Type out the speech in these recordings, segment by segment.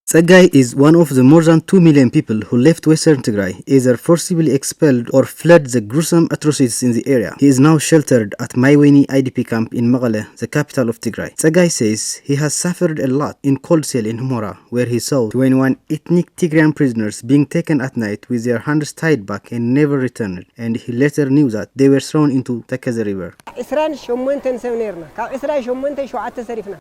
Tigray is one of the more than 2 million people who left Western Tigray, either forcibly expelled or fled the gruesome atrocities in the area. He is now sheltered at Maiweni IDP camp in Mekelle, the capital of Tigray. Tigray says he has suffered a lot in cold cell in Humora, where he saw 21 ethnic Tigrayan prisoners being taken at night with their hands tied back and never returned, and he later knew that they were thrown into Tekeze river.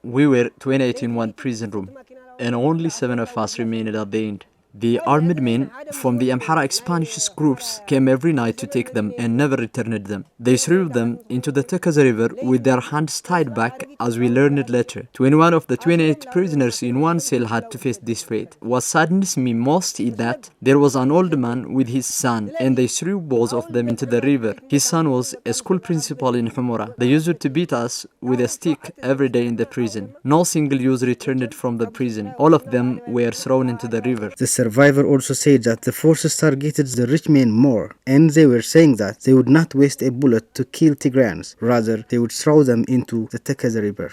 We were 28 in one prison room, and only 7 of us remained at the end. The armed men from the Amhara expansionist groups came every night to take them and never returned them. They threw them into the Tekeze river with their hands tied back, as we learned later. 21 of the 28 prisoners in one cell had to face this fate. What saddens me most is that there was an old man with his son, and they threw both of them into the river. His son was a school principal in Humora. They used to beat us with a stick every day in the prison. No single youth returned from the prison. All of them were thrown into the river. The survivor also said that the forces targeted the rich men more, and they were saying that they would not waste a bullet to kill Tigrayans, rather they would throw them into the Tekeze river.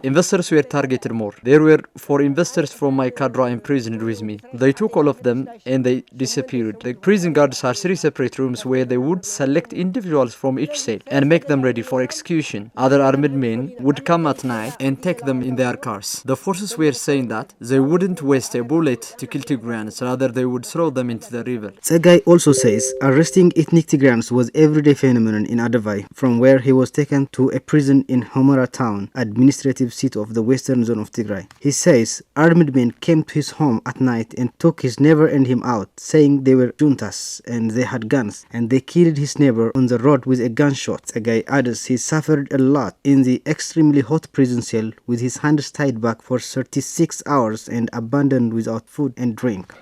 Investors were targeted more. There were 4 investors from my cadre imprisoned with me. They took all of them and they disappeared. The prison guards had 3 separate rooms where they would select individuals from each cell and make them ready for execution. Other armed men would come at night and take them in their cars. The forces were saying that they wouldn't waste a bullet to kill Tigrayans, rather they would throw them into the river. Tigray also says arresting ethnic Tigrayans was everyday phenomenon in Adavai, from where he was taken to a prison in Humora town, administrative seat of the western zone of Tigray. He says armed men came to his home at night and took his neighbor and him out, saying they were juntas and they had guns, and they killed his neighbor on the road with a gunshot. Tigray adds he suffered a lot in the extremely hot prison cell with his hands tied back for 36 hours and abandoned without food and drink.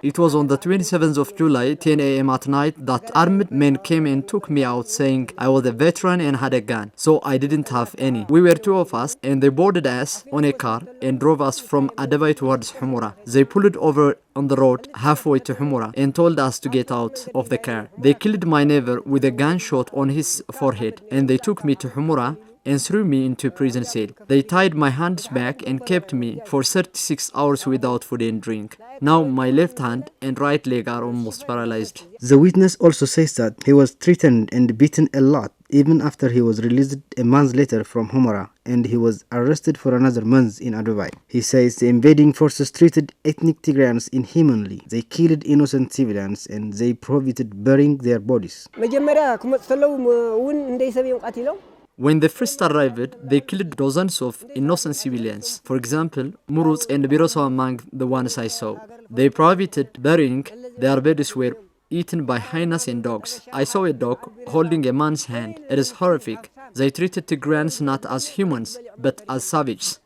It was on the 27th of July, 10 a.m. at night, that armed men came and took me out, saying I was a veteran and had a gun, so I didn't have any. We were 2 of us, and they boarded us on a car and drove us from Adavai towards Humora. They pulled over on the road halfway to Humora and told us to get out of the car. They killed my neighbor with a gunshot on his forehead, and they took me to Humora and threw me into a prison cell. They tied my hands back and kept me for 36 hours without food and drink. Now my left hand and right leg are almost paralyzed. The witness also says that he was threatened and beaten a lot even after he was released a month later from Humora, and he was arrested for another month in Adavai. He says the invading forces treated ethnic Tigrayans inhumanly. They killed innocent civilians and they prohibited burying their bodies. When they first arrived, they killed dozens of innocent civilians. For example, Muruz and Biroso among the ones I saw. They prohibited burying. Their bodies were eaten by hyenas and dogs. I saw a dog holding a man's hand. It is horrific. They treated Tigrayans not as humans, but as savages.